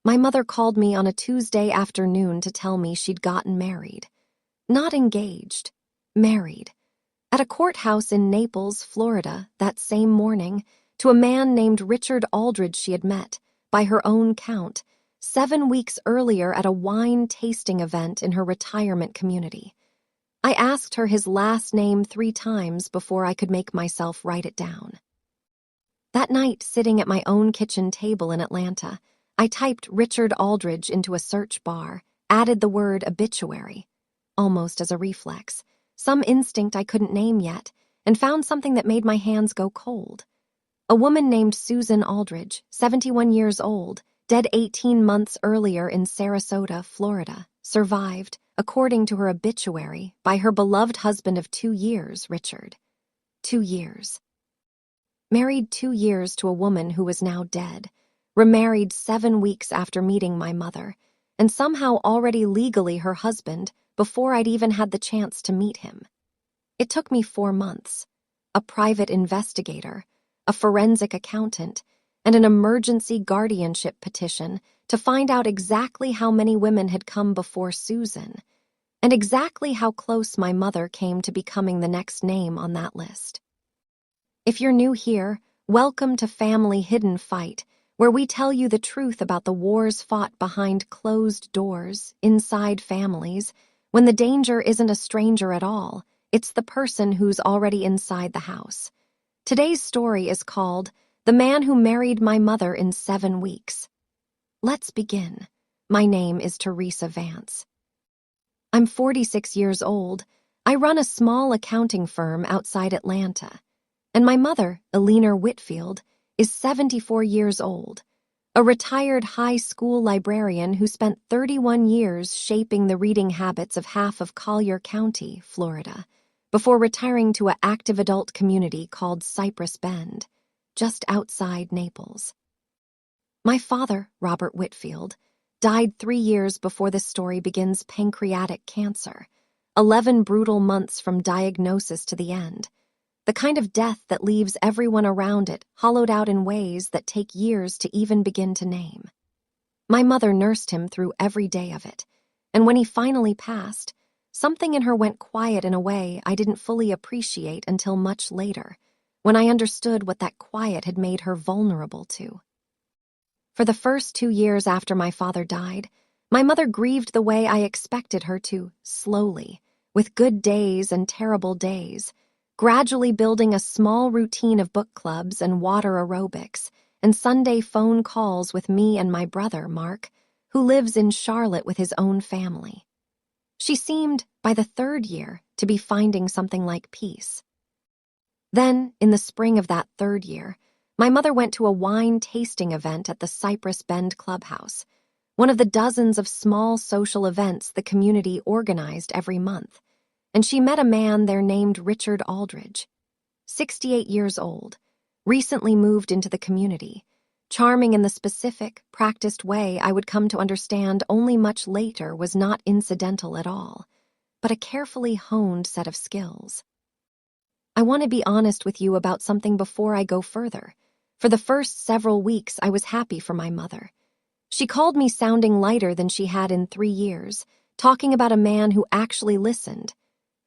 My mother called me on a Tuesday afternoon to tell me she'd gotten married. Not engaged, married. At a courthouse in Naples, Florida, that same morning, to a man named Richard Aldridge she had met, by her own count, 7 weeks earlier at a wine tasting event in her retirement community. I asked her his last name 3 times before I could make myself write it down. That night, sitting at my own kitchen table in Atlanta, I typed Richard Aldridge into a search bar, added the word obituary, almost as a reflex, some instinct I couldn't name yet, and found something that made my hands go cold. A woman named Susan Aldridge, 71 years old, dead 18 months earlier in Sarasota, Florida, survived, according to her obituary, by her beloved husband of 2 years, Richard. 2 years. Married 2 years to a woman who was now dead, remarried 7 weeks after meeting my mother, and somehow already legally her husband before I'd even had the chance to meet him. It took me 4 months, a private investigator, a forensic accountant, and an emergency guardianship petition to find out exactly how many women had come before Susan, and exactly how close my mother came to becoming the next name on that list. If you're new here, welcome to Family Hidden Fight, where we tell you the truth about the wars fought behind closed doors, inside families, when the danger isn't a stranger at all, it's the person who's already inside the house. Today's story is called The Man Who Married My Mother in 7 Weeks. Let's begin. My name is Teresa Vance. I'm 46 years old. I run a small accounting firm outside Atlanta. And my mother, Eleanor Whitfield, is 74 years old, a retired high school librarian who spent 31 years shaping the reading habits of half of Collier County, Florida, before retiring to an active adult community called Cypress Bend, just outside Naples. My father, Robert Whitfield, died 3 years before this story begins pancreatic cancer, 11 brutal months from diagnosis to the end. The kind of death that leaves everyone around it hollowed out in ways that take years to even begin to name. My mother nursed him through every day of it, and when he finally passed, something in her went quiet in a way I didn't fully appreciate until much later, when I understood what that quiet had made her vulnerable to. For the first 2 years after my father died, my mother grieved the way I expected her to, slowly, with good days and terrible days, gradually building a small routine of book clubs and water aerobics and Sunday phone calls with me and my brother, Mark, who lives in Charlotte with his own family. She seemed, by the 3rd year, to be finding something like peace. Then, in the spring of that 3rd year, my mother went to a wine tasting event at the Cypress Bend Clubhouse, one of the dozens of small social events the community organized every month, and she met a man there named Richard Aldridge, 68 years old, recently moved into the community, charming in the specific, practiced way I would come to understand only much later was not incidental at all, but a carefully honed set of skills. I want to be honest with you about something before I go further. For the first several weeks, I was happy for my mother. She called me sounding lighter than she had in 3 years, talking about a man who actually listened,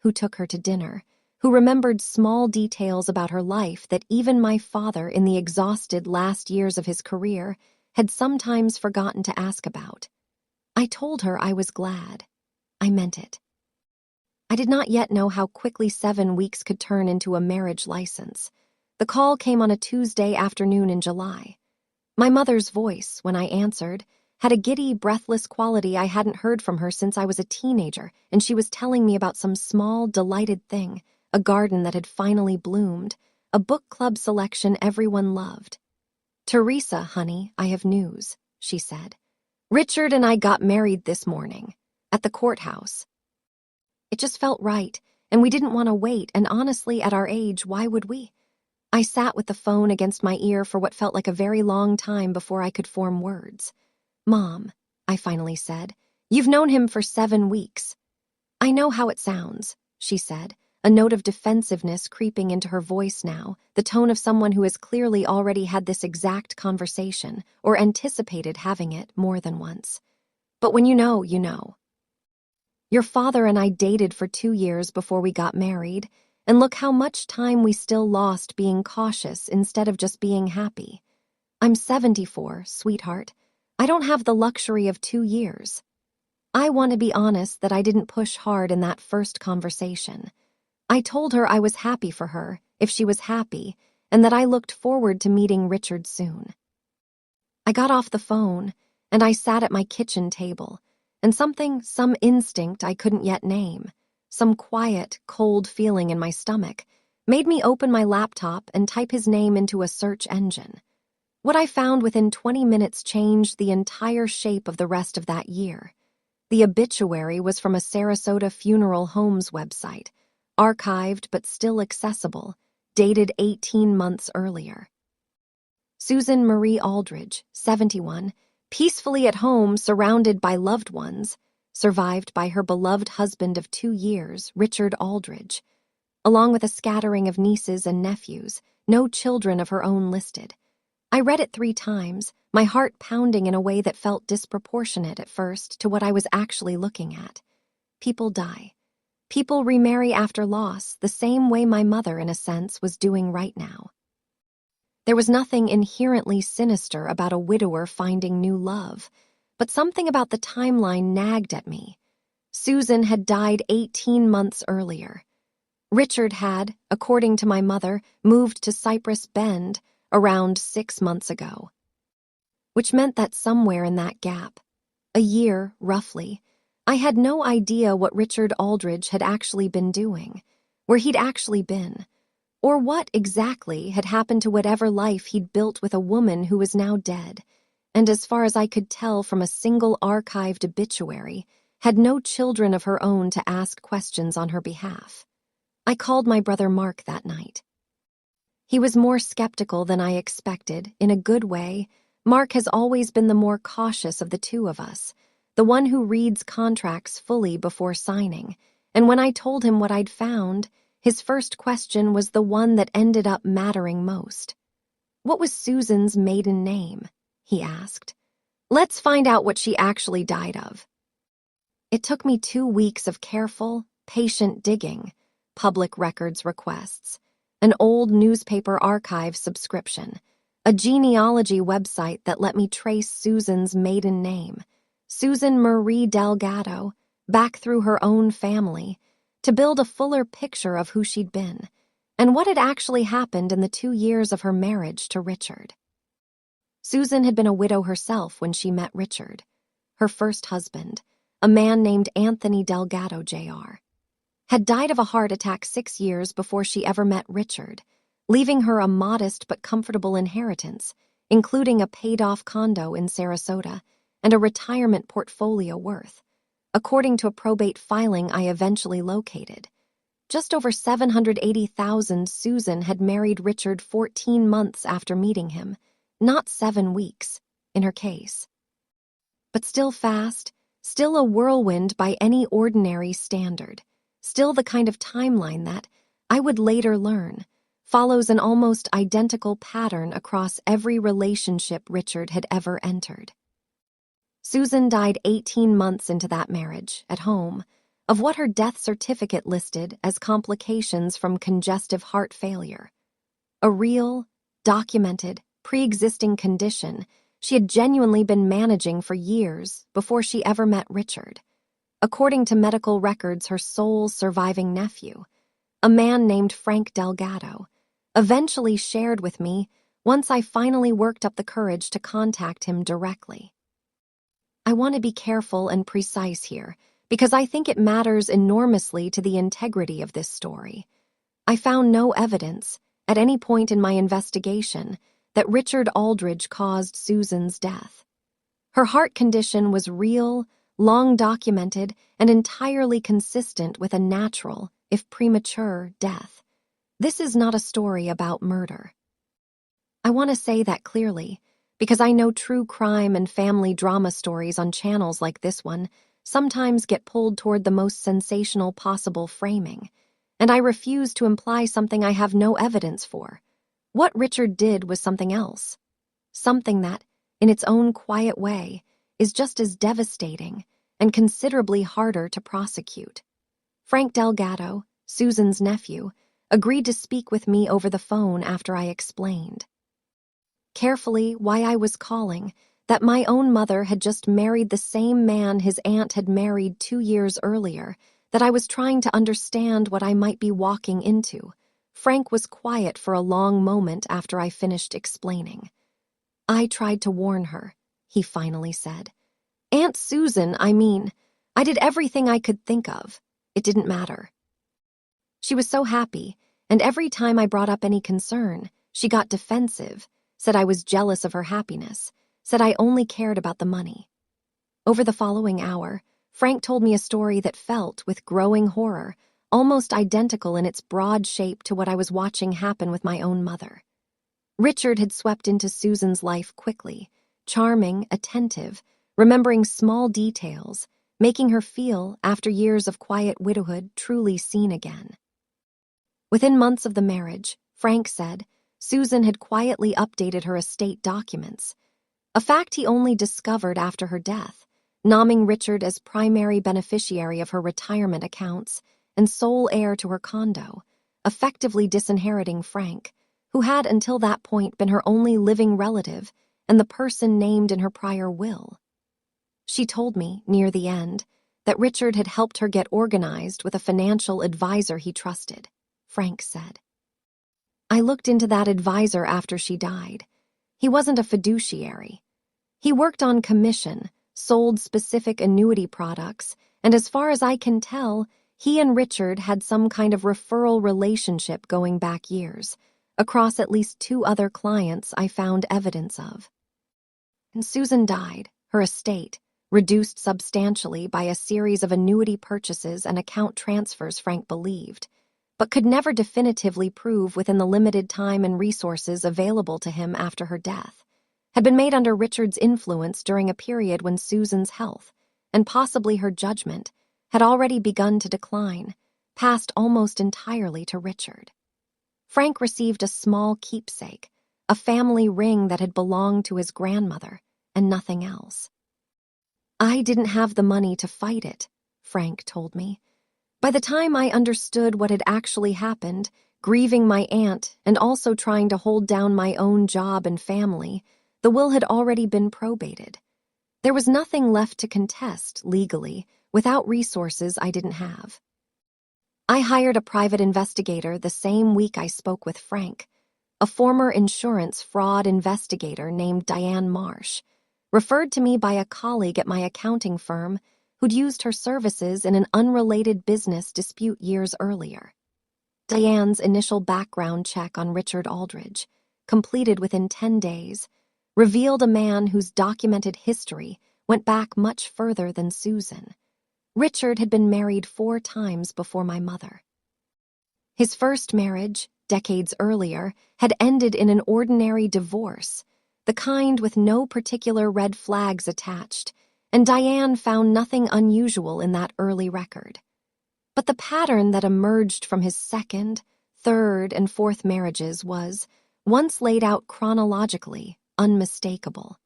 who took her to dinner, who remembered small details about her life that even my father, in the exhausted last years of his career, had sometimes forgotten to ask about. I told her I was glad. I meant it. I did not yet know how quickly 7 weeks could turn into a marriage license. The call came on a Tuesday afternoon in July. My mother's voice, when I answered, had a giddy, breathless quality I hadn't heard from her since I was a teenager, and she was telling me about some small, delighted thing, a garden that had finally bloomed, a book club selection everyone loved. "Teresa, honey, I have news," she said. "Richard and I got married this morning, at the courthouse." It just felt right, and we didn't want to wait, and honestly, at our age, why would we? I sat with the phone against my ear for what felt like a very long time before I could form words. "Mom," I finally said, "you've known him for 7 weeks." "I know how it sounds," she said. a note of defensiveness creeping into her voice now, the tone of someone who has clearly already had this exact conversation or anticipated having it more than once. But when you know, you know. Your father and I dated for 2 years before we got married, and look how much time we still lost being cautious instead of just being happy. I'm 74, sweetheart. I don't have the luxury of 2 years. I want to be honest that I didn't push hard in that first conversation. I told her I was happy for her, if she was happy, and that I looked forward to meeting Richard soon. I got off the phone, and I sat at my kitchen table, and some instinct I couldn't yet name, some quiet, cold feeling in my stomach, made me open my laptop and type his name into a search engine. What I found within 20 minutes changed the entire shape of the rest of that year. The obituary was from a Sarasota funeral homes website, archived but still accessible, dated 18 months earlier. Susan Marie Aldridge, 71, peacefully at home surrounded by loved ones, survived by her beloved husband of 2 years, Richard Aldridge, along with a scattering of nieces and nephews, no children of her own listed. I read it 3 times, my heart pounding in a way that felt disproportionate at first to what I was actually looking at. People die. People remarry after loss, the same way my mother, in a sense, was doing right now. There was nothing inherently sinister about a widower finding new love, but something about the timeline nagged at me. Susan had died 18 months earlier. Richard had, according to my mother, moved to Cypress Bend around 6 months ago, which meant that somewhere in that gap, a year, roughly, I had no idea what Richard Aldridge had actually been doing, where he'd actually been, or what exactly had happened to whatever life he'd built with a woman who was now dead, and as far as I could tell from a single archived obituary, had no children of her own to ask questions on her behalf. I called my brother Mark that night. He was more skeptical than I expected, in a good way. Mark has always been the more cautious of the two of us, the one who reads contracts fully before signing, and when I told him what I'd found, his first question was the one that ended up mattering most. What was Susan's maiden name? He asked. Let's find out what she actually died of. It took me 2 weeks of careful, patient digging, public records requests, an old newspaper archive subscription, a genealogy website that let me trace Susan's maiden name, Susan Marie Delgado, back through her own family, to build a fuller picture of who she'd been, and what had actually happened in the 2 years of her marriage to Richard. Susan had been a widow herself when she met Richard, her first husband, a man named Anthony Delgado Jr., had died of a heart attack 6 years before she ever met Richard, leaving her a modest but comfortable inheritance, including a paid-off condo in Sarasota and a retirement portfolio worth, according to a probate filing I eventually located, just over $780,000. Susan had married Richard 14 months after meeting him, not 7 weeks, in her case. But still fast, still a whirlwind by any ordinary standard, still the kind of timeline that, I would later learn, follows an almost identical pattern across every relationship Richard had ever entered. Susan died 18 months into that marriage, at home, of what her death certificate listed as complications from congestive heart failure. A real, documented, pre-existing condition she had genuinely been managing for years before she ever met Richard. According to medical records, her sole surviving nephew, a man named Frank Delgado, eventually shared with me once I finally worked up the courage to contact him directly. I want to be careful and precise here because I think it matters enormously to the integrity of this story. I found no evidence, at any point in my investigation, that Richard Aldridge caused Susan's death. Her heart condition was real, long documented, and entirely consistent with a natural, if premature, death. This is not a story about murder. I want to say that clearly, because I know true crime and family drama stories on channels like this one sometimes get pulled toward the most sensational possible framing, and I refuse to imply something I have no evidence for. What Richard did was something else. Something that, in its own quiet way, is just as devastating and considerably harder to prosecute. Frank Delgado, Susan's nephew, agreed to speak with me over the phone after I explained carefully why I was calling, that my own mother had just married the same man his aunt had married 2 years earlier, that I was trying to understand what I might be walking into. Frank was quiet for a long moment after I finished explaining. I tried to warn her, he finally said. Aunt Susan, I did everything I could think of. It didn't matter. She was so happy, and every time I brought up any concern, she got defensive, said I was jealous of her happiness, said I only cared about the money. Over the following hour, Frank told me a story that felt, with growing horror, almost identical in its broad shape to what I was watching happen with my own mother. Richard had swept into Susan's life quickly, charming, attentive, remembering small details, making her feel, after years of quiet widowhood, truly seen again. Within months of the marriage, Frank said, Susan had quietly updated her estate documents, a fact he only discovered after her death, nomming Richard as primary beneficiary of her retirement accounts and sole heir to her condo, effectively disinheriting Frank, who had until that point been her only living relative and the person named in her prior will. She told me, near the end, that Richard had helped her get organized with a financial advisor he trusted, Frank said. I looked into that advisor after she died. He wasn't a fiduciary. He worked on commission, sold specific annuity products, and as far as I can tell, he and Richard had some kind of referral relationship going back years, across at least 2 other clients I found evidence of. And Susan died, her estate, reduced substantially by a series of annuity purchases and account transfers Frank believed, but could never definitively prove within the limited time and resources available to him after her death, had been made under Richard's influence during a period when Susan's health, and possibly her judgment, had already begun to decline, passed almost entirely to Richard. Frank received a small keepsake, a family ring that had belonged to his grandmother, and nothing else. I didn't have the money to fight it, Frank told me. By the time I understood what had actually happened, grieving my aunt and also trying to hold down my own job and family, the will had already been probated. There was nothing left to contest legally without resources I didn't have. I hired a private investigator the same week I spoke with Frank, a former insurance fraud investigator named Diane Marsh, referred to me by a colleague at my accounting firm who'd used her services in an unrelated business dispute years earlier. Diane's initial background check on Richard Aldridge, completed within 10 days, revealed a man whose documented history went back much further than Susan. Richard had been married 4 times before my mother. His first marriage, decades earlier, had ended in an ordinary divorce, the kind with no particular red flags attached, and Diane found nothing unusual in that early record. But the pattern that emerged from his second, third, and fourth marriages was, once laid out chronologically, unmistakable.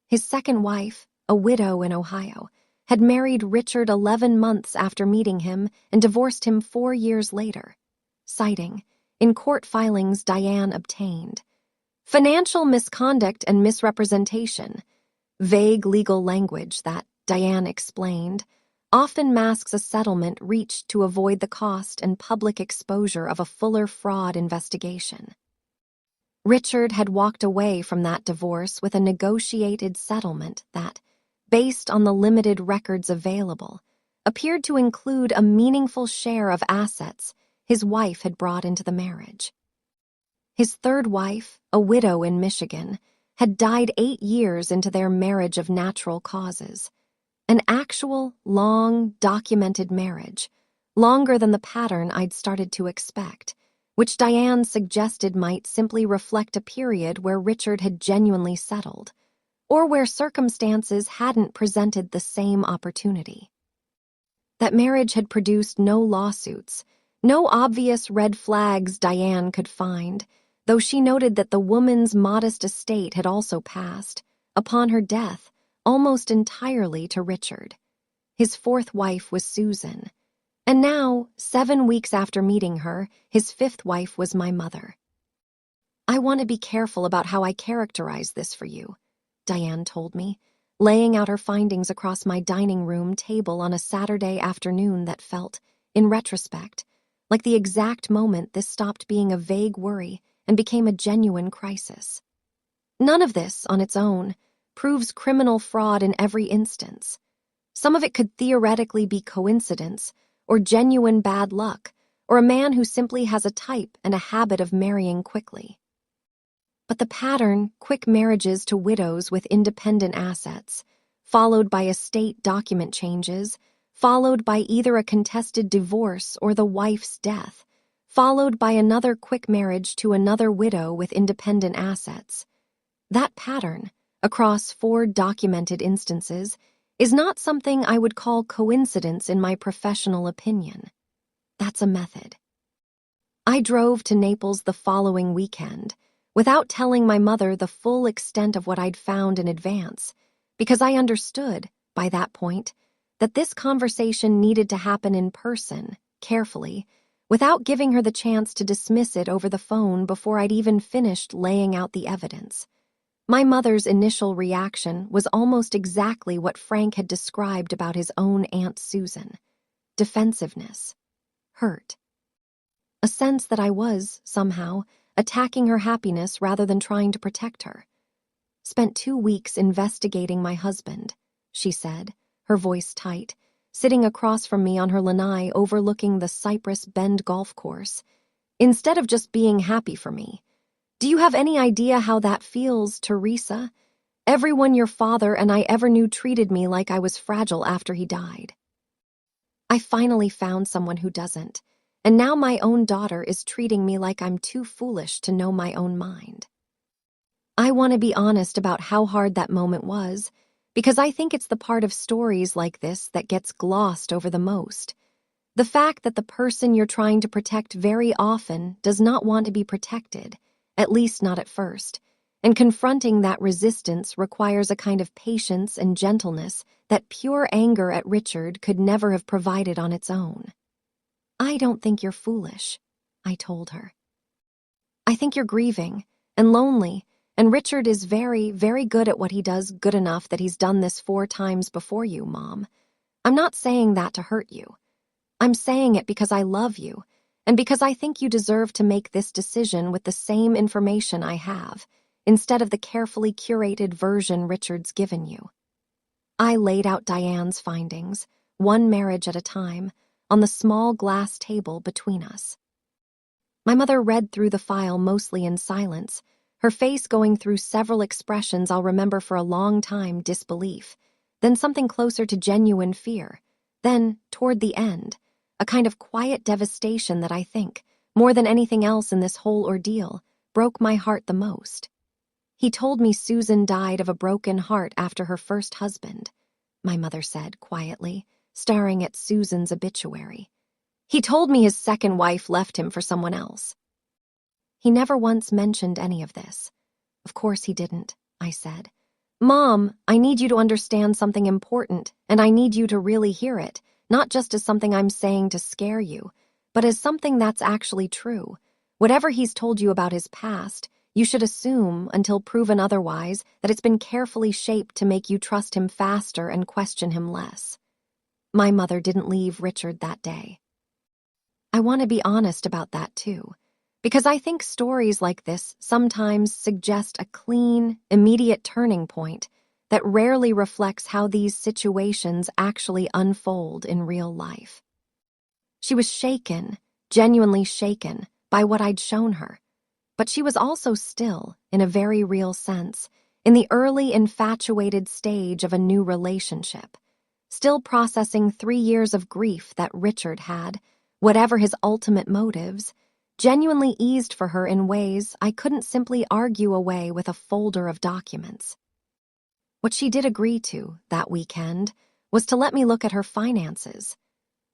His second wife, a widow in Ohio, had married Richard 11 months after meeting him and divorced him 4 years later, citing, in court filings Diane obtained, financial misconduct and misrepresentation, vague legal language that, Diane explained, often masks a settlement reached to avoid the cost and public exposure of a fuller fraud investigation. Richard had walked away from that divorce with a negotiated settlement that, based on the limited records available, appeared to include a meaningful share of assets his wife had brought into the marriage. His third wife, a widow in Michigan, had died 8 years into their marriage of natural causes. An actual, long, documented marriage, longer than the pattern I'd started to expect, which Diane suggested might simply reflect a period where Richard had genuinely settled, or where circumstances hadn't presented the same opportunity. That marriage had produced no lawsuits, No obvious red flags Diane could find, though she noted that the woman's modest estate had also passed, upon her death, almost entirely to Richard. His fourth wife was Susan, and now, 7 weeks after meeting her, his fifth wife was my mother. "I want to be careful about how I characterize this for you," Diane told me, laying out her findings across my dining room table on a Saturday afternoon that felt, in retrospect, like the exact moment this stopped being a vague worry and became a genuine crisis. None of this, on its own, proves criminal fraud in every instance. Some of it could theoretically be coincidence, or genuine bad luck, or a man who simply has a type and a habit of marrying quickly. But the pattern, quick marriages to widows with independent assets, followed by estate document changes, followed by either a contested divorce or the wife's death, followed by another quick marriage to another widow with independent assets. That pattern, across 4 documented instances, is not something I would call coincidence in my professional opinion. That's a method. I drove to Naples the following weekend, without telling my mother the full extent of what I'd found in advance, because I understood, by that point, that this conversation needed to happen in person, carefully, without giving her the chance to dismiss it over the phone before I'd even finished laying out the evidence. My mother's initial reaction was almost exactly what Frank had described about his own Aunt Susan: defensiveness, hurt. A sense that I was, somehow, attacking her happiness rather than trying to protect her. "Spent 2 weeks investigating my husband," she said, her voice tight, sitting across from me on her lanai overlooking the Cypress Bend golf course, "instead of just being happy for me. Do you have any idea how that feels, Teresa? Everyone your father and I ever knew treated me like I was fragile after he died. I finally found someone who doesn't, and now my own daughter is treating me like I'm too foolish to know my own mind." I want to be honest about how hard that moment was, because I think it's the part of stories like this that gets glossed over the most. The fact that the person you're trying to protect very often does not want to be protected, at least not at first, and confronting that resistance requires a kind of patience and gentleness that pure anger at Richard could never have provided on its own. "I don't think you're foolish," I told her. "I think you're grieving and lonely, and Richard is very, very good at what he does, good enough that he's done this 4 times before you, Mom. I'm not saying that to hurt you. I'm saying it because I love you, and because I think you deserve to make this decision with the same information I have, instead of the carefully curated version Richard's given you." I laid out Diane's findings, 1 marriage at a time, on the small glass table between us. My mother read through the file mostly in silence, her face going through several expressions I'll remember for a long time: disbelief, then something closer to genuine fear, then, toward the end, a kind of quiet devastation that I think, more than anything else in this whole ordeal, broke my heart the most. "He told me Susan died of a broken heart after her first husband," my mother said quietly, staring at Susan's obituary. "He told me his second wife left him for someone else." "He never once mentioned any of this." "Of course he didn't," I said. "Mom, I need you to understand something important, and I need you to really hear it, not just as something I'm saying to scare you, but as something that's actually true. Whatever he's told you about his past, you should assume, until proven otherwise, that it's been carefully shaped to make you trust him faster and question him less." My mother didn't leave Richard that day. I want to be honest about that too, because I think stories like this sometimes suggest a clean, immediate turning point that rarely reflects how these situations actually unfold in real life. She was shaken, genuinely shaken, by what I'd shown her, but she was also still, in a very real sense, in the early infatuated stage of a new relationship, still processing 3 years of grief that Richard had, whatever his ultimate motives, genuinely eased for her in ways I couldn't simply argue away with a folder of documents. What she did agree to, that weekend, was to let me look at her finances,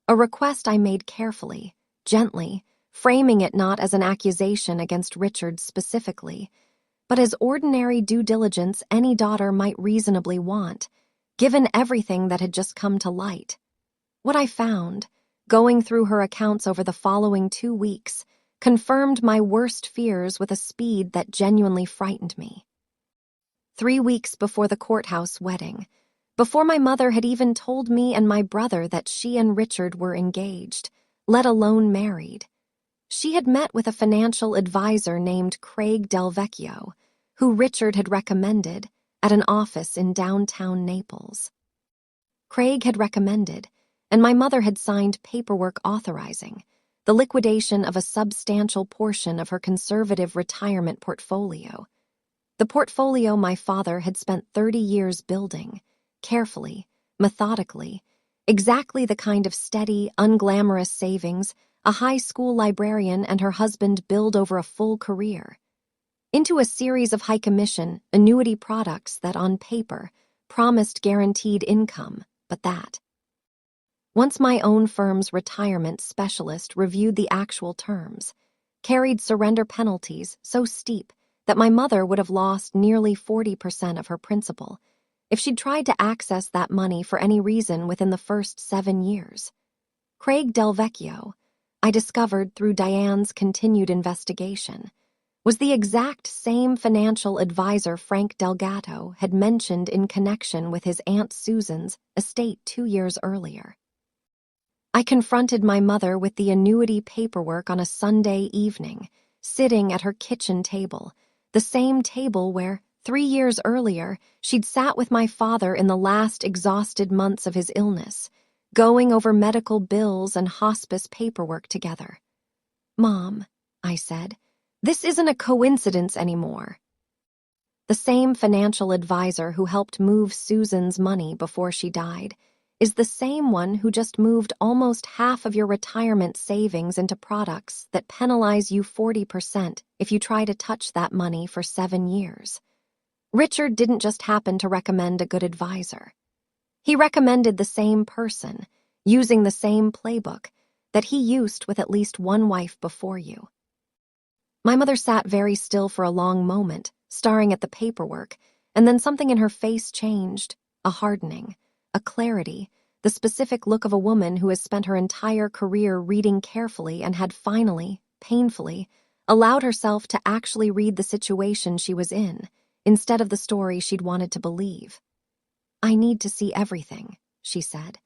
a request I made carefully, gently, framing it not as an accusation against Richard specifically, but as ordinary due diligence any daughter might reasonably want, given everything that had just come to light. What I found, going through her accounts over the following 2 weeks, confirmed my worst fears with a speed that genuinely frightened me. 3 weeks before the courthouse wedding, before my mother had even told me and my brother that she and Richard were engaged, let alone married, she had met with a financial advisor named Craig Del Vecchio, who Richard had recommended, at an office in downtown Naples. Craig had recommended, and my mother had signed paperwork authorizing, the liquidation of a substantial portion of her conservative retirement portfolio. The portfolio my father had spent 30 years building, carefully, methodically, exactly the kind of steady, unglamorous savings a high school librarian and her husband build over a full career, into a series of high-commission, annuity products that, on paper, promised guaranteed income, but that. Once my own firm's retirement specialist reviewed the actual terms, carried surrender penalties so steep that my mother would have lost nearly 40% of her principal if she'd tried to access that money for any reason within the first 7 years. Craig Del Vecchio, I discovered through Diane's continued investigation, was the exact same financial advisor Frank Delgato had mentioned in connection with his Aunt Susan's estate 2 years earlier. I confronted my mother with the annuity paperwork on a Sunday evening, sitting at her kitchen table, the same table where, 3 years earlier, she'd sat with my father in the last exhausted months of his illness, going over medical bills and hospice paperwork together. "Mom," I said, "this isn't a coincidence anymore." The same financial advisor who helped move Susan's money before she died is the same one who just moved almost half of your retirement savings into products that penalize you 40% if you try to touch that money for 7 years. Richard didn't just happen to recommend a good advisor. He recommended the same person, using the same playbook, that he used with at least one wife before you. My mother sat very still for a long moment, staring at the paperwork, and then something in her face changed, a hardening, a clarity, the specific look of a woman who has spent her entire career reading carefully and had finally, painfully, allowed herself to actually read the situation she was in, instead of the story she'd wanted to believe. "I need to see everything," she said.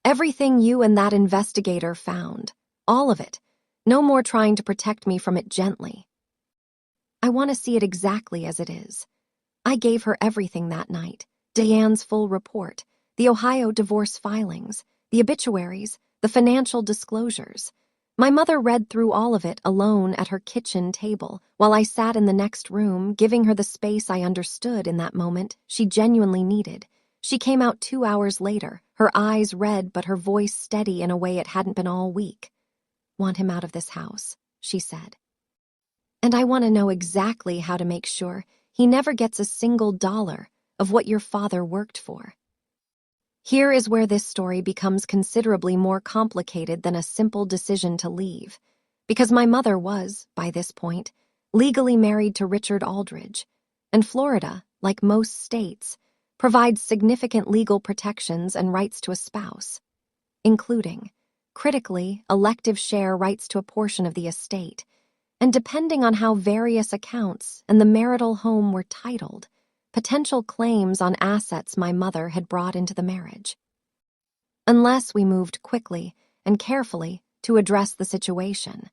"Everything you and that investigator found. All of it. No more trying to protect me from it gently. I want to see it exactly as it is." I gave her everything that night. Diane's full report, the Ohio divorce filings, the obituaries, the financial disclosures. My mother read through all of it alone at her kitchen table, while I sat in the next room, giving her the space I understood in that moment she genuinely needed. She came out 2 hours later, her eyes red but her voice steady in a way it hadn't been all week. "Want him out of this house," she said. "And I want to know exactly how to make sure he never gets a single dollar of what your father worked for." Here is where this story becomes considerably more complicated than a simple decision to leave, because my mother was, by this point, legally married to Richard Aldridge, and Florida, like most states, provides significant legal protections and rights to a spouse, including, critically, elective share rights to a portion of the estate, and depending on how various accounts and the marital home were titled, potential claims on assets my mother had brought into the marriage. Unless we moved quickly and carefully to address the situation.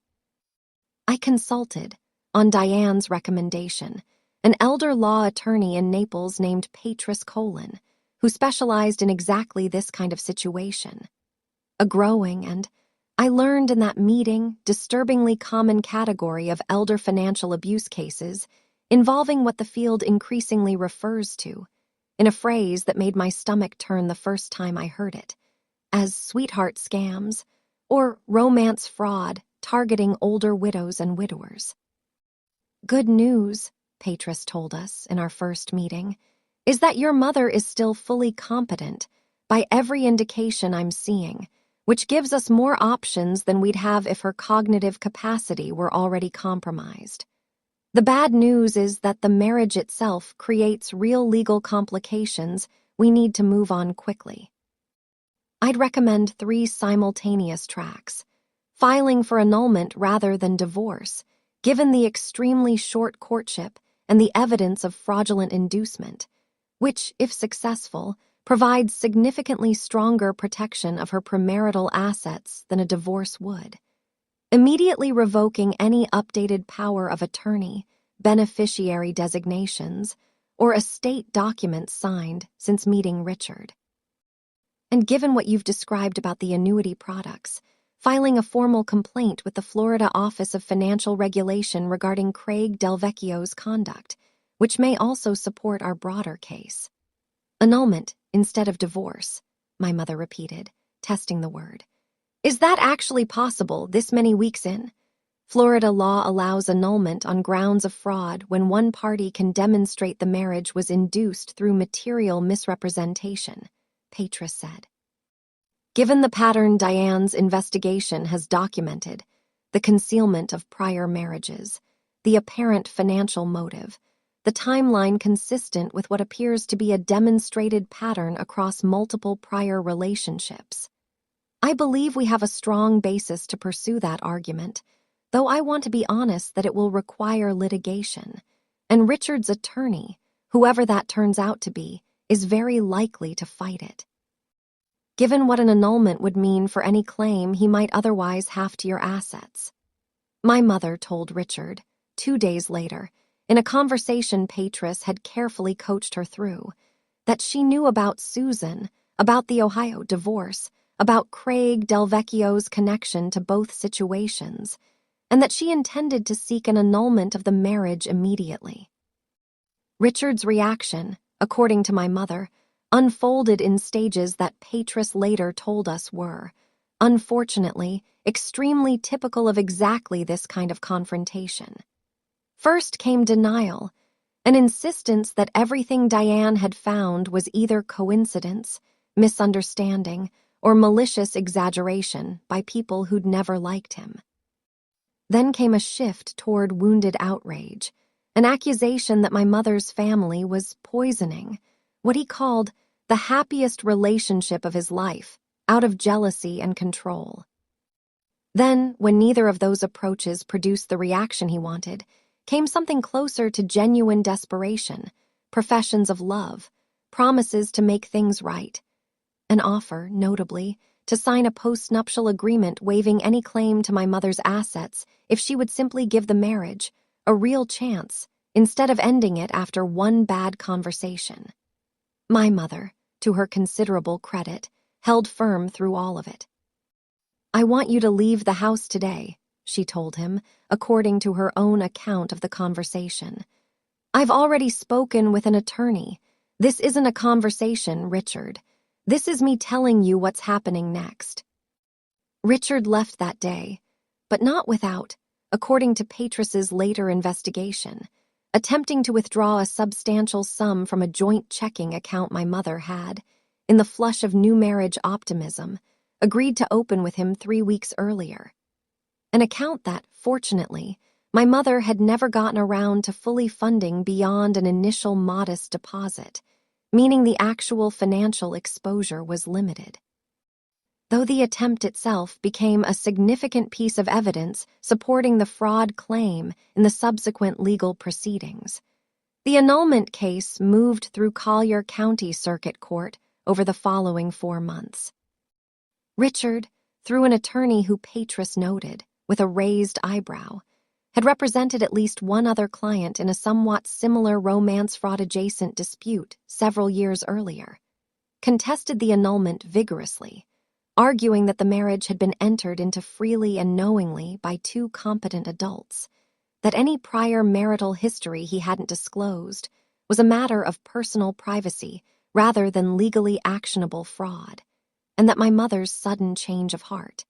I consulted, on Diane's recommendation, an elder law attorney in Naples named Patris Colin, who specialized in exactly this kind of situation. A growing and, I learned in that meeting, disturbingly common category of elder financial abuse cases involving what the field increasingly refers to, in a phrase that made my stomach turn the first time I heard it, as sweetheart scams or romance fraud targeting older widows and widowers. "Good news," Patris told us in our first meeting, "is that your mother is still fully competent, by every indication I'm seeing, which gives us more options than we'd have if her cognitive capacity were already compromised. The bad news is that the marriage itself creates real legal complications we need to move on quickly. I'd recommend 3 simultaneous tracks, filing for annulment rather than divorce, given the extremely short courtship and the evidence of fraudulent inducement, which, if successful, provides significantly stronger protection of her premarital assets than a divorce would. Immediately revoking any updated power of attorney, beneficiary designations, or estate documents signed since meeting Richard. And given what you've described about the annuity products, filing a formal complaint with the Florida Office of Financial Regulation regarding Craig Delvecchio's conduct, which may also support our broader case. Annulment instead of divorce, my mother repeated, testing the word. Is that actually possible this many weeks in? Florida law allows annulment on grounds of fraud when one party can demonstrate the marriage was induced through material misrepresentation, Patris said. Given the pattern Diane's investigation has documented, the concealment of prior marriages, the apparent financial motive, the timeline consistent with what appears to be a demonstrated pattern across multiple prior relationships, I believe we have a strong basis to pursue that argument, though I want to be honest that it will require litigation, and Richard's attorney, whoever that turns out to be, is very likely to fight it. Given what an annulment would mean for any claim he might otherwise have to your assets. My mother told Richard, 2 days later, in a conversation Patris had carefully coached her through, that she knew about Susan, about the Ohio divorce, about Craig Delvecchio's connection to both situations, and that she intended to seek an annulment of the marriage immediately. Richard's reaction, according to my mother, unfolded in stages that Patris later told us were, unfortunately, extremely typical of exactly this kind of confrontation. First came denial, an insistence that everything Diane had found was either coincidence, misunderstanding, or malicious exaggeration by people who'd never liked him. Then came a shift toward wounded outrage, an accusation that my mother's family was poisoning what he called the happiest relationship of his life, out of jealousy and control. Then, when neither of those approaches produced the reaction he wanted, came something closer to genuine desperation, professions of love, promises to make things right. An offer, notably, to sign a postnuptial agreement waiving any claim to my mother's assets if she would simply give the marriage a real chance instead of ending it after one bad conversation. My mother, to her considerable credit, held firm through all of it. I want you to leave the house today, she told him, according to her own account of the conversation. I've already spoken with an attorney. This isn't a conversation, Richard. This is me telling you what's happening next. Richard left that day, but not without, according to Patris's later investigation, attempting to withdraw a substantial sum from a joint checking account my mother had, in the flush of new marriage optimism, agreed to open with him 3 weeks earlier. An account that, fortunately, my mother had never gotten around to fully funding beyond an initial modest deposit, meaning the actual financial exposure was limited. Though the attempt itself became a significant piece of evidence supporting the fraud claim in the subsequent legal proceedings, the annulment case moved through Collier County Circuit Court over the following 4 months. Richard, through an attorney who Patris noted, with a raised eyebrow, had represented at least one other client in a somewhat similar romance fraud-adjacent dispute several years earlier, contested the annulment vigorously, arguing that the marriage had been entered into freely and knowingly by 2 competent adults, that any prior marital history he hadn't disclosed was a matter of personal privacy rather than legally actionable fraud, and that my mother's sudden change of heart,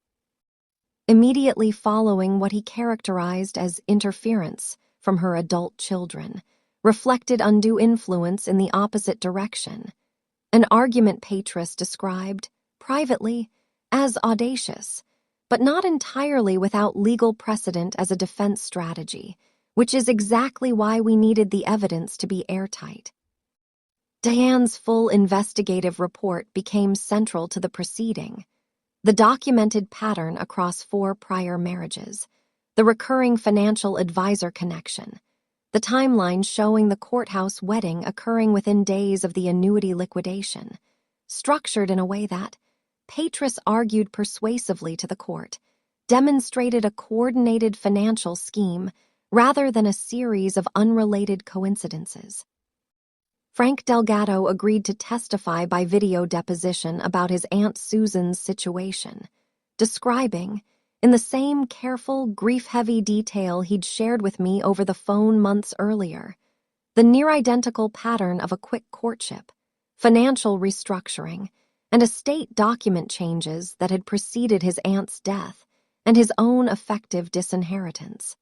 immediately following what he characterized as interference from her adult children, reflected undue influence in the opposite direction, an argument Patris described, privately, as audacious, but not entirely without legal precedent as a defense strategy, which is exactly why we needed the evidence to be airtight. Diane's full investigative report became central to the proceeding. The documented pattern across 4 prior marriages, the recurring financial advisor connection, the timeline showing the courthouse wedding occurring within days of the annuity liquidation, structured in a way that, Patris argued persuasively to the court, demonstrated a coordinated financial scheme rather than a series of unrelated coincidences. Frank Delgado agreed to testify by video deposition about his Aunt Susan's situation, describing, in the same careful, grief-heavy detail he'd shared with me over the phone months earlier, the near-identical pattern of a quick courtship, financial restructuring, and estate document changes that had preceded his aunt's death and his own effective disinheritance.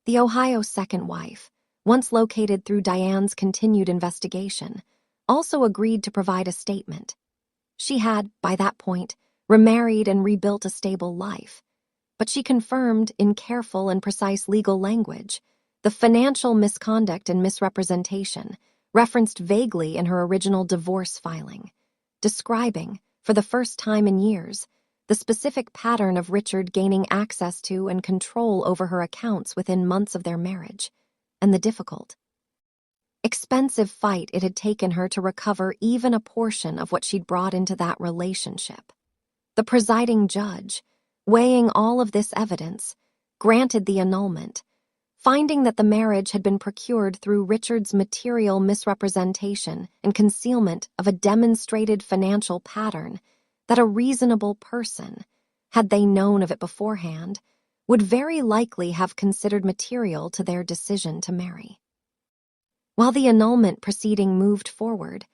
The Ohio second wife, once located through Diane's continued investigation, also agreed to provide a statement. She had, by that point, remarried and rebuilt a stable life, but she confirmed, in careful and precise legal language, the financial misconduct and misrepresentation referenced vaguely in her original divorce filing, describing, for the first time in years, the specific pattern of Richard gaining access to and control over her accounts within months of their marriage, and the difficult, expensive fight it had taken her to recover even a portion of what she'd brought into that relationship. The presiding judge, weighing all of this evidence, granted the annulment, finding that the marriage had been procured through Richard's material misrepresentation and concealment of a demonstrated financial pattern that a reasonable person, had they known of it beforehand, would very likely have considered material to their decision to marry. While the annulment proceeding moved forward,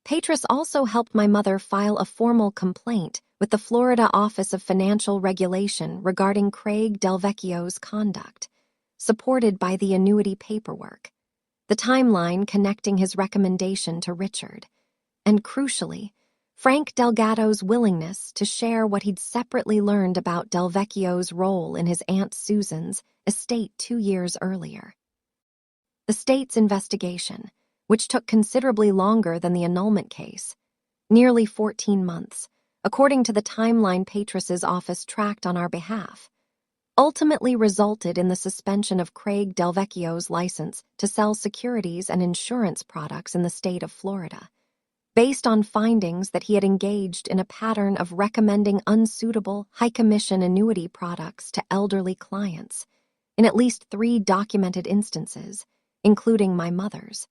Patris also helped my mother file a formal complaint with the Florida Office of Financial Regulation regarding Craig Delvecchio's conduct, supported by the annuity paperwork, the timeline connecting his recommendation to Richard, and crucially, Frank Delgado's willingness to share what he'd separately learned about Delvecchio's role in his Aunt Susan's estate 2 years earlier. The state's investigation, which took considerably longer than the annulment case, nearly 14 months, according to the timeline Patris's office tracked on our behalf, ultimately resulted in the suspension of Craig Delvecchio's license to sell securities and insurance products in the state of Florida, based on findings that he had engaged in a pattern of recommending unsuitable, high-commission annuity products to elderly clients, in at least 3 documented instances, including my mother's,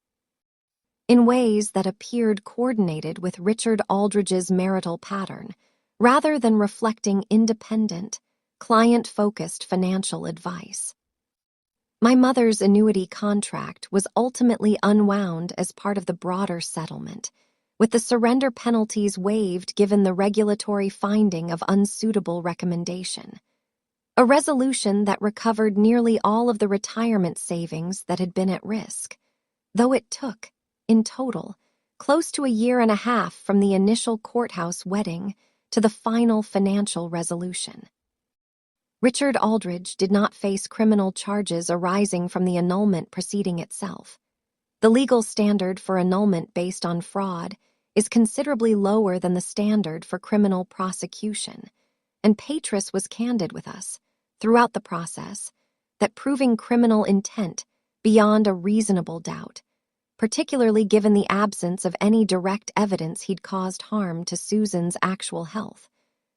in ways that appeared coordinated with Richard Aldridge's marital pattern, rather than reflecting independent, client-focused financial advice. My mother's annuity contract was ultimately unwound as part of the broader settlement, with the surrender penalties waived given the regulatory finding of unsuitable recommendation, a resolution that recovered nearly all of the retirement savings that had been at risk, though it took, in total, close to 1.5 years from the initial courthouse wedding to the final financial resolution. Richard Aldridge did not face criminal charges arising from the annulment proceeding itself. The legal standard for annulment based on fraud is considerably lower than the standard for criminal prosecution, and Patris was candid with us, throughout the process, that proving criminal intent beyond a reasonable doubt, particularly given the absence of any direct evidence he'd caused harm to Susan's actual health,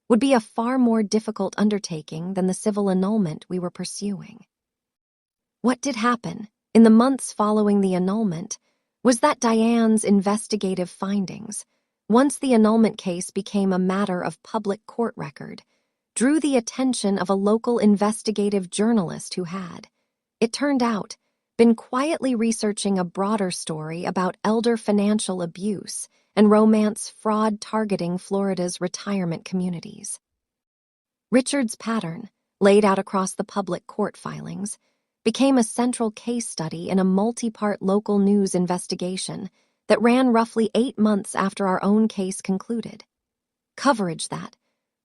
would be a far more difficult undertaking than the civil annulment we were pursuing. What did happen in the months following the annulment was that Diane's investigative findings, once the annulment case became a matter of public court record, drew the attention of a local investigative journalist who had, it turned out, been quietly researching a broader story about elder financial abuse and romance fraud targeting Florida's retirement communities. Richard's pattern, laid out across the public court filings, became a central case study in a multi-part local news investigation that ran roughly 8 months after our own case concluded. Coverage that,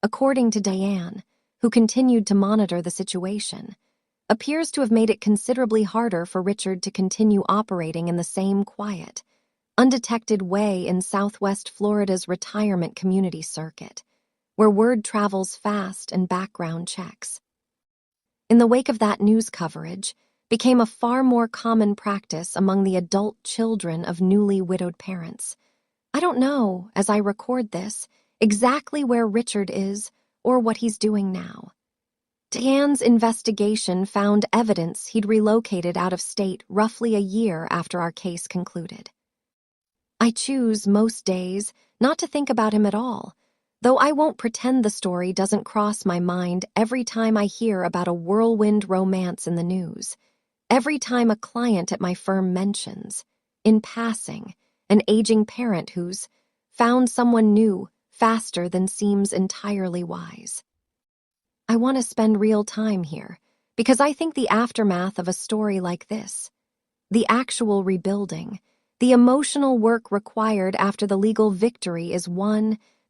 according to Diane, who continued to monitor the situation, appears to have made it considerably harder for Richard to continue operating in the same quiet, undetected way in Southwest Florida's retirement community circuit, where word travels fast and background checks. In the wake of that news coverage, became a far more common practice among the adult children of newly widowed parents. I don't know, as I record this, exactly where Richard is or what he's doing now. Diane's investigation found evidence he'd relocated out of state roughly a year after our case concluded. I choose, most days, not to think about him at all, though I won't pretend the story doesn't cross my mind every time I hear about a whirlwind romance in the news, every time a client at my firm mentions, in passing, an aging parent who's found someone new faster than seems entirely wise. I want to spend real time here, because I think the aftermath of a story like this, the actual rebuilding, the emotional work required after the legal victory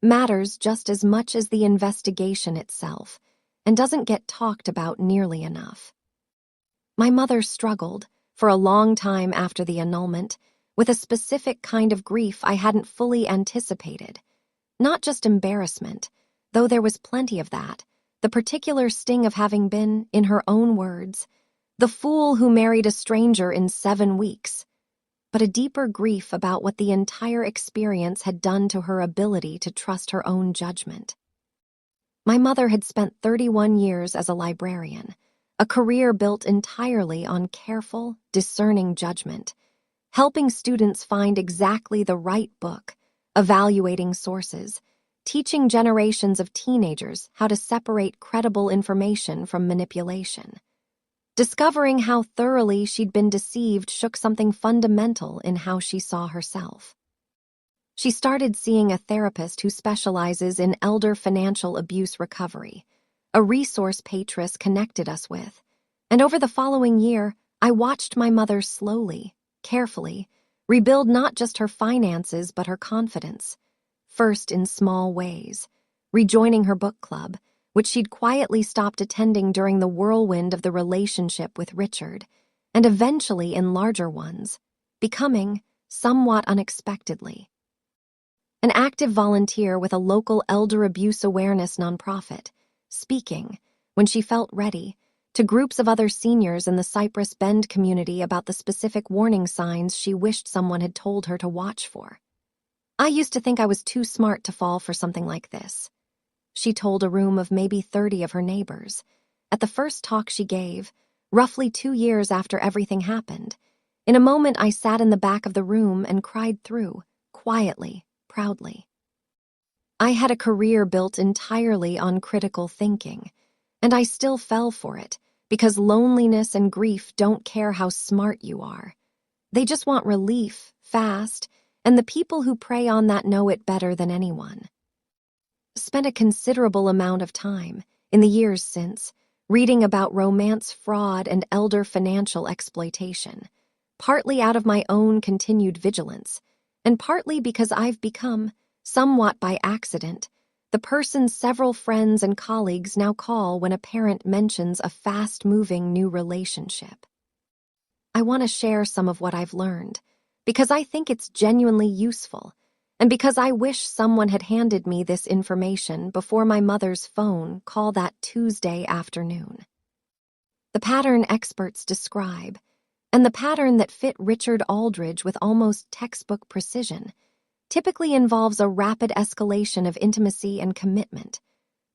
matters just as much as the investigation itself, and doesn't get talked about nearly enough. My mother struggled, for a long time after the annulment, with a specific kind of grief I hadn't fully anticipated. Not just embarrassment, though there was plenty of that, the particular sting of having been, in her own words, the fool who married a stranger in 7 weeks, but a deeper grief about what the entire experience had done to her ability to trust her own judgment. My mother had spent 31 years as a librarian, a career built entirely on careful, discerning judgment, helping students find exactly the right book, evaluating sources, teaching generations of teenagers how to separate credible information from manipulation. Discovering how thoroughly she'd been deceived shook something fundamental in how she saw herself. She started seeing a therapist who specializes in elder financial abuse recovery, a resource Patris connected us with, and over the following year, I watched my mother slowly, carefully, rebuild not just her finances but her confidence, first in small ways, rejoining her book club, which she'd quietly stopped attending during the whirlwind of the relationship with Richard, and eventually in larger ones, becoming, somewhat unexpectedly, an active volunteer with a local elder abuse awareness nonprofit, speaking, when she felt ready, to groups of other seniors in the Cypress Bend community about the specific warning signs she wished someone had told her to watch for. I used to think I was too smart to fall for something like this, she told a room of maybe 30 of her neighbors, at the first talk she gave, roughly 2 years after everything happened. In a moment I sat in the back of the room and cried through, quietly, proudly. I had a career built entirely on critical thinking, and I still fell for it, because loneliness and grief don't care how smart you are. They just want relief, fast, and the people who prey on that know it better than anyone. Spent a considerable amount of time, in the years since, reading about romance fraud and elder financial exploitation, partly out of my own continued vigilance, and partly because I've become, somewhat by accident, the person several friends and colleagues now call when a parent mentions a fast-moving new relationship. I want to share some of what I've learned, because I think it's genuinely useful, and because I wish someone had handed me this information before my mother's phone call that Tuesday afternoon. The pattern experts describe, and the pattern that fit Richard Aldridge with almost textbook precision, typically involves a rapid escalation of intimacy and commitment,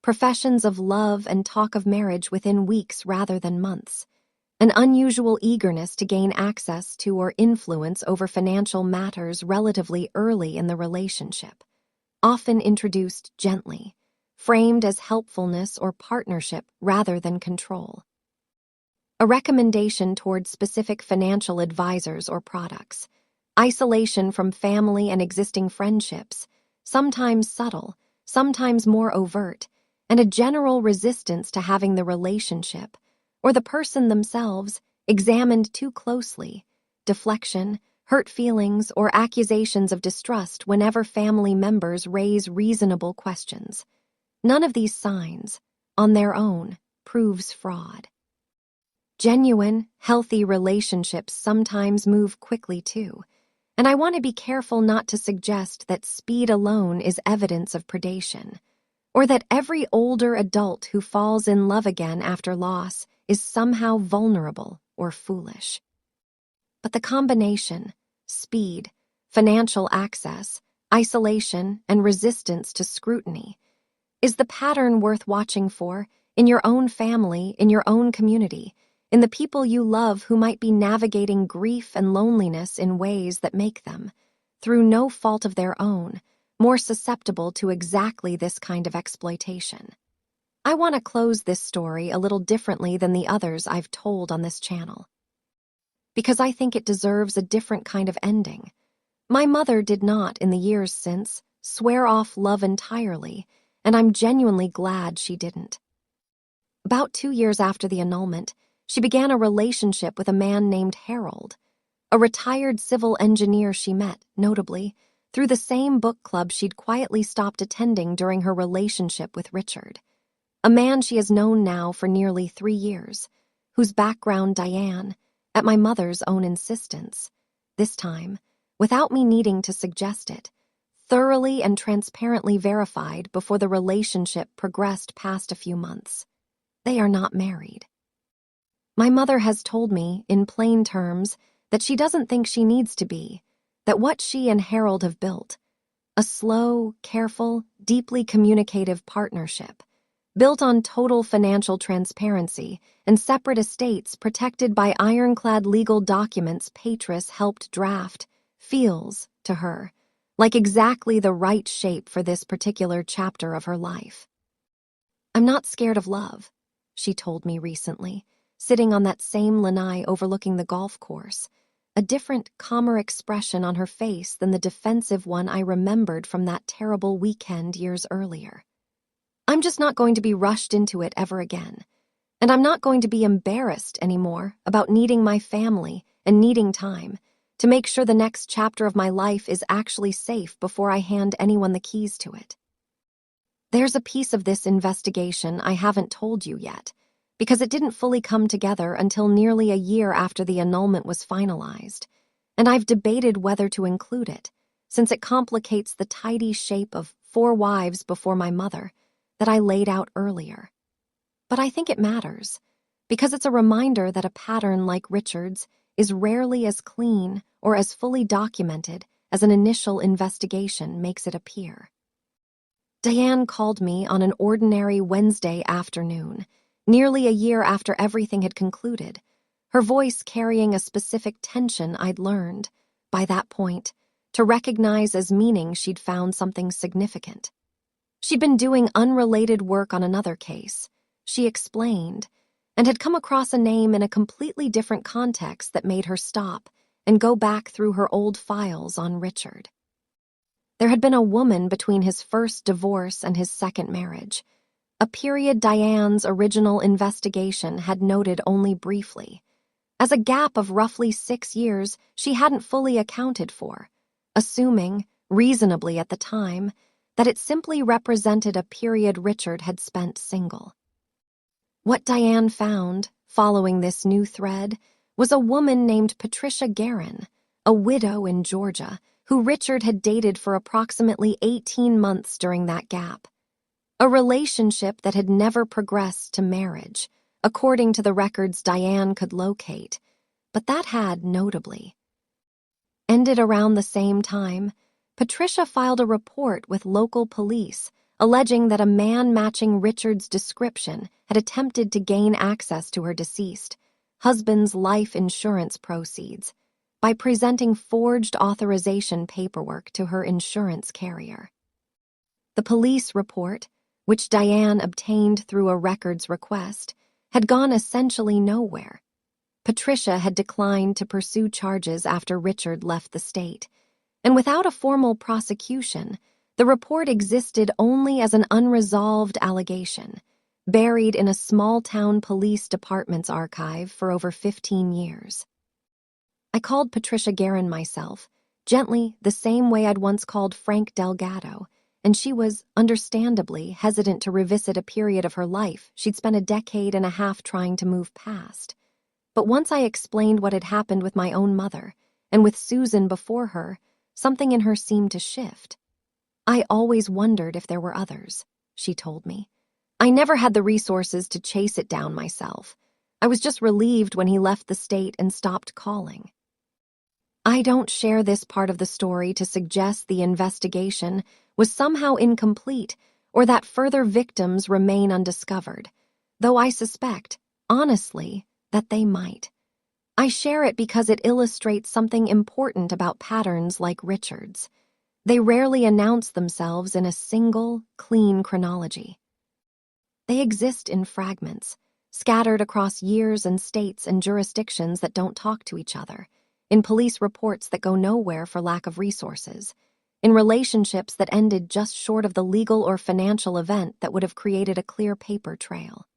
professions of love and talk of marriage within weeks rather than months, an unusual eagerness to gain access to or influence over financial matters relatively early in the relationship, often introduced gently, framed as helpfulness or partnership rather than control. A recommendation toward specific financial advisors or products, isolation from family and existing friendships, sometimes subtle, sometimes more overt, and a general resistance to having the relationship, or the person themselves, examined too closely, deflection, hurt feelings, or accusations of distrust whenever family members raise reasonable questions. None of these signs, on their own, proves fraud. Genuine, healthy relationships sometimes move quickly too, and I want to be careful not to suggest that speed alone is evidence of predation, or that every older adult who falls in love again after loss is somehow vulnerable or foolish. But the combination, speed, financial access, isolation, and resistance to scrutiny, is the pattern worth watching for in your own family, in your own community, in the people you love who might be navigating grief and loneliness in ways that make them, through no fault of their own, more susceptible to exactly this kind of exploitation. I want to close this story a little differently than the others I've told on this channel, because I think it deserves a different kind of ending. My mother did not, in the years since, swear off love entirely, and I'm genuinely glad she didn't. About 2 years after the annulment, she began a relationship with a man named Harold, a retired civil engineer she met, notably, through the same book club she'd quietly stopped attending during her relationship with Richard, a man she has known now for nearly 3 years, whose background Diane, at my mother's own insistence, this time, without me needing to suggest it, thoroughly and transparently verified before the relationship progressed past a few months. They are not married. My mother has told me, in plain terms, that she doesn't think she needs to be, that what she and Harold have built, a slow, careful, deeply communicative partnership, built on total financial transparency and separate estates protected by ironclad legal documents Patris helped draft, feels, to her, like exactly the right shape for this particular chapter of her life. "I'm not scared of love," she told me recently, sitting on that same lanai overlooking the golf course, a different, calmer expression on her face than the defensive one I remembered from that terrible weekend years earlier. "I'm just not going to be rushed into it ever again, and I'm not going to be embarrassed anymore about needing my family and needing time to make sure the next chapter of my life is actually safe before I hand anyone the keys to it." There's a piece of this investigation I haven't told you yet, because it didn't fully come together until nearly a year after the annulment was finalized, and I've debated whether to include it, since it complicates the tidy shape of 4 wives before my mother that I laid out earlier. But I think it matters, because it's a reminder that a pattern like Richard's is rarely as clean or as fully documented as an initial investigation makes it appear. Diane called me on an ordinary Wednesday afternoon, nearly a year after everything had concluded, her voice carrying a specific tension I'd learned, by that point, to recognize as meaning she'd found something significant. She'd been doing unrelated work on another case, she explained, and had come across a name in a completely different context that made her stop and go back through her old files on Richard. There had been a woman between his first divorce and his second marriage, a period Diane's original investigation had noted only briefly, as a gap of roughly 6 years she hadn't fully accounted for, assuming, reasonably at the time, that it simply represented a period Richard had spent single. What Diane found, following this new thread, was a woman named Patricia Guerin, a widow in Georgia, who Richard had dated for approximately 18 months during that gap. A relationship that had never progressed to marriage, according to the records Diane could locate, but that had, notably, ended around the same time. Patricia filed a report with local police alleging that a man matching Richard's description had attempted to gain access to her deceased husband's life insurance proceeds by presenting forged authorization paperwork to her insurance carrier. The police report, which Diane obtained through a records request, had gone essentially nowhere. Patricia had declined to pursue charges after Richard left the state, and without a formal prosecution, the report existed only as an unresolved allegation, buried in a small-town police department's archive for over 15 years. I called Patricia Guerin myself, gently the same way I'd once called Frank Delgado, and she was, understandably, hesitant to revisit a period of her life she'd spent a decade and a half trying to move past. But once I explained what had happened with my own mother, and with Susan before her, something in her seemed to shift. "I always wondered if there were others," she told me. "I never had the resources to chase it down myself. I was just relieved when he left the state and stopped calling." I don't share this part of the story to suggest the investigation was somehow incomplete or that further victims remain undiscovered, though I suspect, honestly, that they might. I share it because it illustrates something important about patterns like Richard's. They rarely announce themselves in a single, clean chronology. They exist in fragments, scattered across years and states and jurisdictions that don't talk to each other, in police reports that go nowhere for lack of resources, in relationships that ended just short of the legal or financial event that would have created a clear paper trail.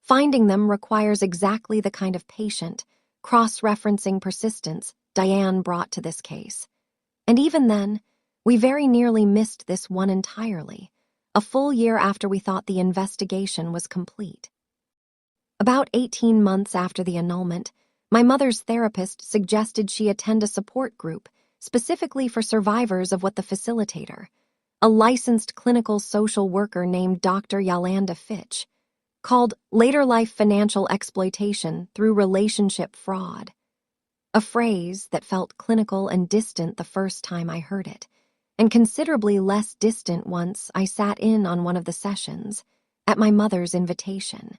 Finding them requires exactly the kind of patient, cross-referencing persistence Diane brought to this case. And even then, we very nearly missed this one entirely, a full year after we thought the investigation was complete. About 18 months after the annulment, my mother's therapist suggested she attend a support group specifically for survivors of what the facilitator, a licensed clinical social worker named Dr. Yolanda Fitch, called Later Life Financial Exploitation Through Relationship Fraud, a phrase that felt clinical and distant the first time I heard it, and considerably less distant once I sat in on one of the sessions, at my mother's invitation.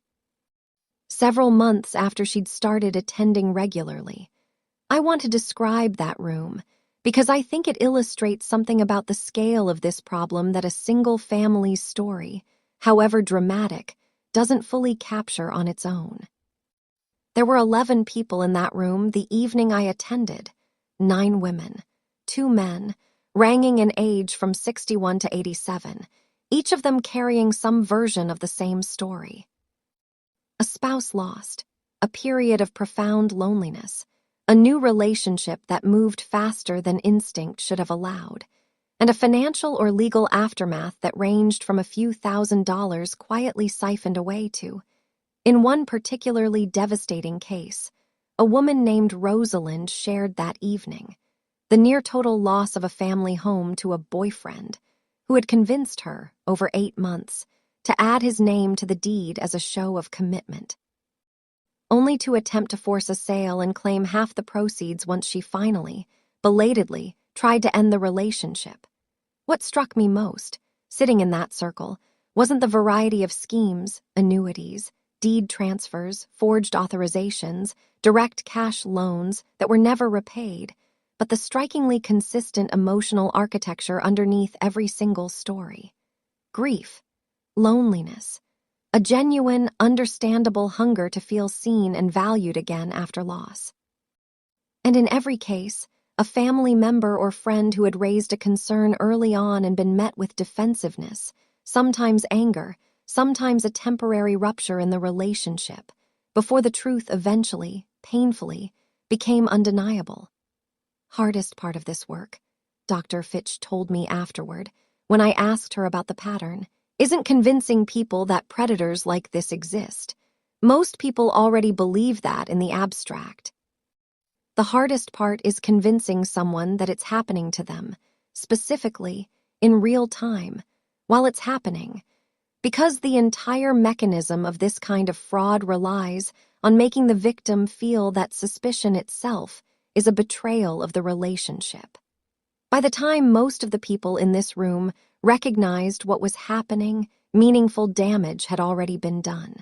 Several months after she'd started attending regularly, I want to describe that room because I think it illustrates something about the scale of this problem that a single family's story, however dramatic, doesn't fully capture on its own. There were 11 people in that room the evening I attended, 9 women, 2 men, ranging in age from 61 to 87, each of them carrying some version of the same story. A spouse lost, a period of profound loneliness, a new relationship that moved faster than instinct should have allowed, and a financial or legal aftermath that ranged from a few $1,000s quietly siphoned away to, in one particularly devastating case, a woman named Rosalind shared that evening, the near-total loss of a family home to a boyfriend who had convinced her, over 8 months, to add his name to the deed as a show of commitment, only to attempt to force a sale and claim half the proceeds once she finally, belatedly, tried to end the relationship. What struck me most, sitting in that circle, wasn't the variety of schemes, annuities, deed transfers, forged authorizations, direct cash loans that were never repaid, but the strikingly consistent emotional architecture underneath every single story. Grief, loneliness, a genuine, understandable hunger to feel seen and valued again after loss. And in every case, a family member or friend who had raised a concern early on and been met with defensiveness, sometimes anger, sometimes a temporary rupture in the relationship, before the truth eventually, painfully, became undeniable. Hardest part of this work, Dr. Fitch told me afterward, when I asked her about the pattern, isn't convincing people that predators like this exist. Most people already believe that in the abstract. The hardest part is convincing someone that it's happening to them, specifically, in real time, while it's happening, because the entire mechanism of this kind of fraud relies on making the victim feel that suspicion itself is a betrayal of the relationship. By the time most of the people in this room recognized what was happening, meaningful damage had already been done.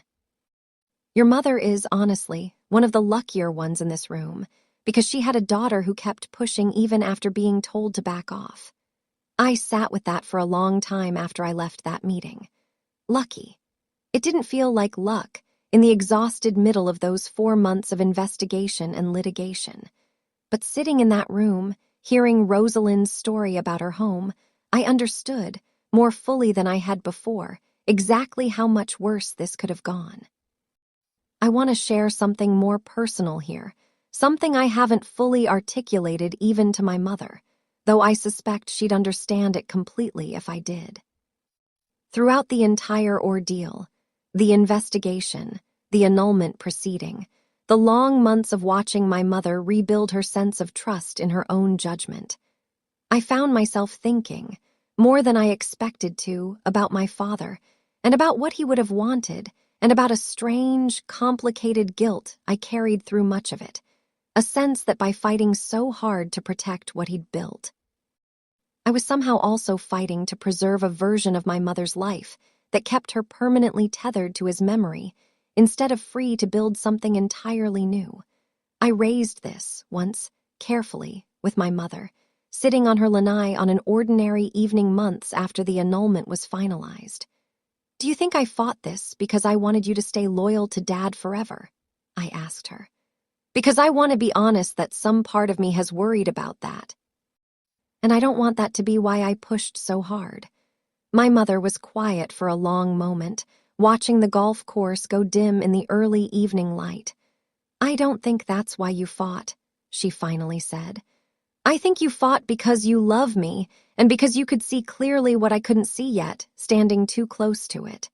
Your mother is, honestly, one of the luckier ones in this room, because she had a daughter who kept pushing even after being told to back off. I sat with that for a long time after I left that meeting. Lucky. It didn't feel like luck in the exhausted middle of those 4 months of investigation and litigation. But sitting in that room, hearing Rosalind's story about her home, I understood, more fully than I had before, exactly how much worse this could have gone. I want to share something more personal here, something I haven't fully articulated even to my mother, though I suspect she'd understand it completely if I did. Throughout the entire ordeal, the investigation, the annulment proceeding, the long months of watching my mother rebuild her sense of trust in her own judgment, I found myself thinking, more than I expected to, about my father, and about what he would have wanted, and about a strange, complicated guilt I carried through much of it, a sense that by fighting so hard to protect what he'd built, I was somehow also fighting to preserve a version of my mother's life that kept her permanently tethered to his memory, instead of free to build something entirely new. I raised this, once, carefully, with my mother, sitting on her lanai on an ordinary evening months after the annulment was finalized. "Do you think I fought this because I wanted you to stay loyal to Dad forever?" I asked her. "Because I want to be honest that some part of me has worried about that. And I don't want that to be why I pushed so hard." My mother was quiet for a long moment, watching the golf course go dim in the early evening light. "I don't think that's why you fought," she finally said. "I think you fought because you love me and because you could see clearly what I couldn't see yet, standing too close to it.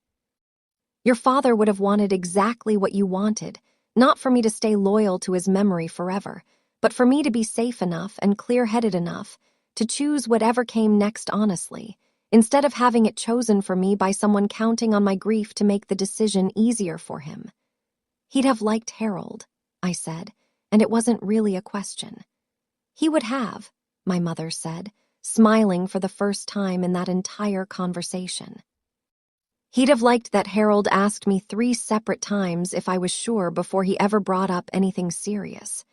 Your father would have wanted exactly what you wanted, not for me to stay loyal to his memory forever, but for me to be safe enough and clear-headed enough to choose whatever came next honestly, instead of having it chosen for me by someone counting on my grief to make the decision easier for him. He'd have liked Harold," I said, and it wasn't really a question. "He would have," my mother said, smiling for the first time in that entire conversation. "He'd have liked that Harold asked me 3 separate times if I was sure before he ever brought up anything serious.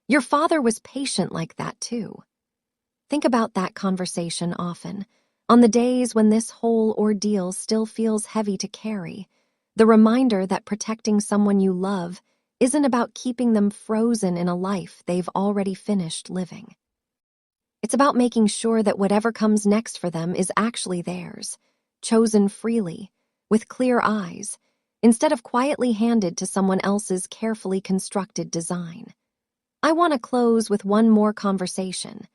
Your father was patient like that, too." Think about that conversation often, on the days when this whole ordeal still feels heavy to carry, the reminder that protecting someone you love isn't about keeping them frozen in a life they've already finished living. It's about making sure that whatever comes next for them is actually theirs, chosen freely, with clear eyes, instead of quietly handed to someone else's carefully constructed design. I want to close with one more conversation,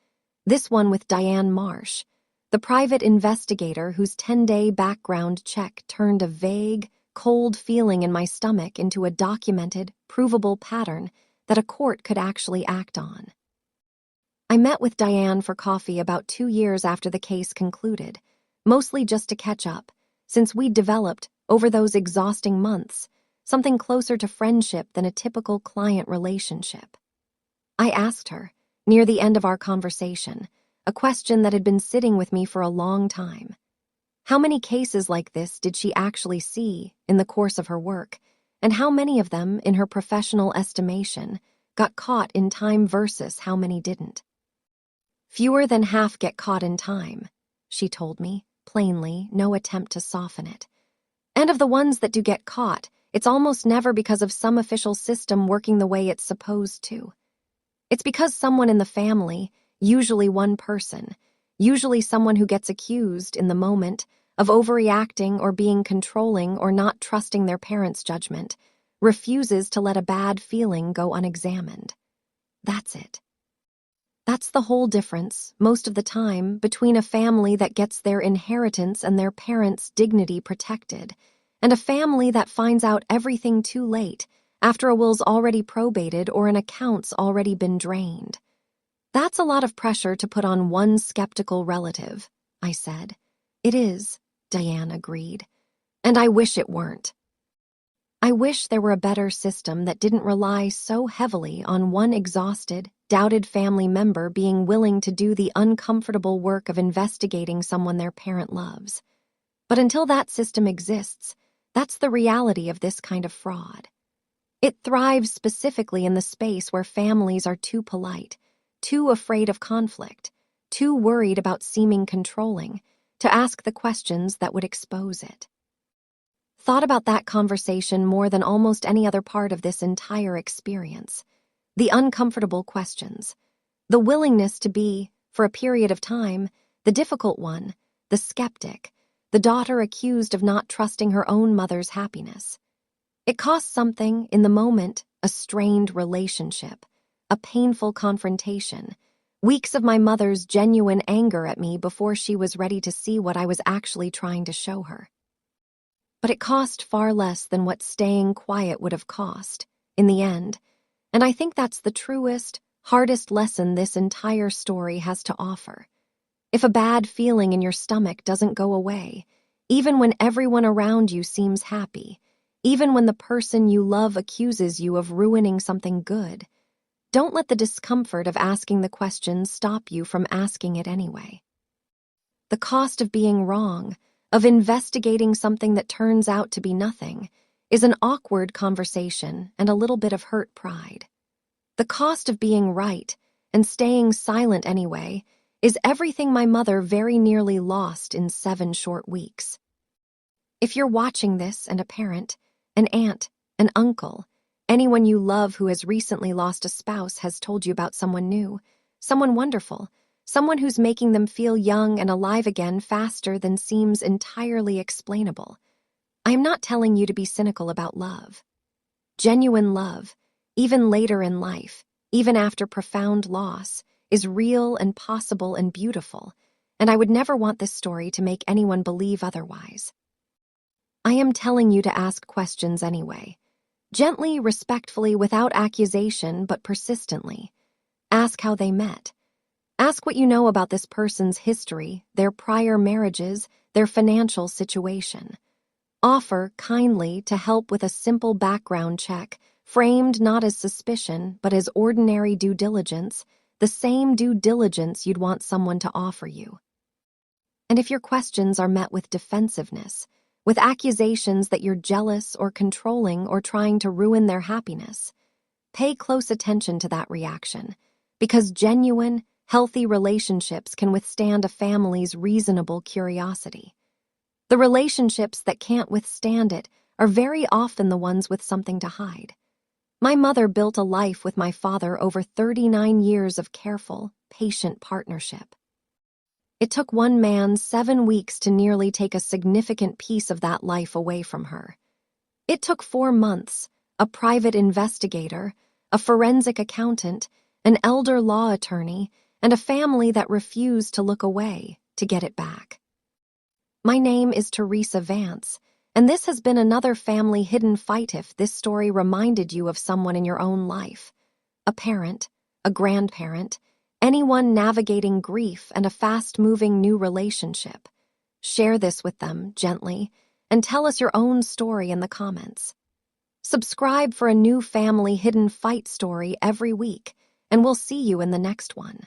this one with Diane Marsh, the private investigator whose 10-day background check turned a vague, cold feeling in my stomach into a documented, provable pattern that a court could actually act on. I met with Diane for coffee about 2 years after the case concluded, mostly just to catch up, since we'd developed, over those exhausting months, something closer to friendship than a typical client relationship. I asked her, near the end of our conversation, a question that had been sitting with me for a long time. How many cases like this did she actually see in the course of her work, and how many of them, in her professional estimation, got caught in time versus how many didn't? "Fewer than half get caught in time," she told me, plainly, no attempt to soften it. "And of the ones that do get caught, it's almost never because of some official system working the way it's supposed to. It's because someone in the family, usually one person, usually someone who gets accused in the moment of overreacting or being controlling or not trusting their parents' judgment, refuses to let a bad feeling go unexamined. That's it. That's the whole difference, most of the time, between a family that gets their inheritance and their parents' dignity protected, and a family that finds out everything too late, after a will's already probated or an account's already been drained. That's a lot of pressure to put on one skeptical relative," I said. "It is," Diane agreed. "And I wish it weren't. I wish there were a better system that didn't rely so heavily on one exhausted, doubted family member being willing to do the uncomfortable work of investigating someone their parent loves. But until that system exists, that's the reality of this kind of fraud. It thrives specifically in the space where families are too polite, too afraid of conflict, too worried about seeming controlling, to ask the questions that would expose it." Thought about that conversation more than almost any other part of this entire experience. The uncomfortable questions. The willingness to be, for a period of time, the difficult one, the skeptic, the daughter accused of not trusting her own mother's happiness. It costs something, in the moment, a strained relationship, a painful confrontation, Weeks of my mother's genuine anger at me before she was ready to see what I was actually trying to show her. But it cost far less than what staying quiet would have cost, in the end, and I think that's the truest, hardest lesson this entire story has to offer. If a bad feeling in your stomach doesn't go away, even when everyone around you seems happy, even when the person you love accuses you of ruining something good, don't let the discomfort of asking the question stop you from asking it anyway. The cost of being wrong, of investigating something that turns out to be nothing, is an awkward conversation and a little bit of hurt pride. The cost of being right and staying silent anyway is everything my mother very nearly lost in 7 short weeks. If you're watching this and a parent, an aunt, an uncle, anyone you love who has recently lost a spouse has told you about someone new, someone wonderful, someone who's making them feel young and alive again faster than seems entirely explainable, I am not telling you to be cynical about love. Genuine love, even later in life, even after profound loss, is real and possible and beautiful, and I would never want this story to make anyone believe otherwise. I am telling you to ask questions anyway. Gently, respectfully, without accusation, but persistently. Ask how they met. Ask what you know about this person's history, their prior marriages, their financial situation. Offer, kindly, to help with a simple background check, framed not as suspicion, but as ordinary due diligence, the same due diligence you'd want someone to offer you. And if your questions are met with defensiveness, with accusations that you're jealous or controlling or trying to ruin their happiness, pay close attention to that reaction, because genuine, healthy relationships can withstand a family's reasonable curiosity. The relationships that can't withstand it are very often the ones with something to hide. My mother built a life with my father over 39 years of careful, patient partnership. It took one man 7 weeks to nearly take a significant piece of that life away from her. It took 4 months, a private investigator, a forensic accountant, an elder law attorney, and a family that refused to look away to get it back. My name is Teresa Vance, and this has been another family hidden fight. If this story reminded you of someone in your own life, a parent, a grandparent, anyone navigating grief and a fast-moving new relationship, share this with them gently and tell us your own story in the comments. Subscribe for a new family hidden fight story every week, and we'll see you in the next one.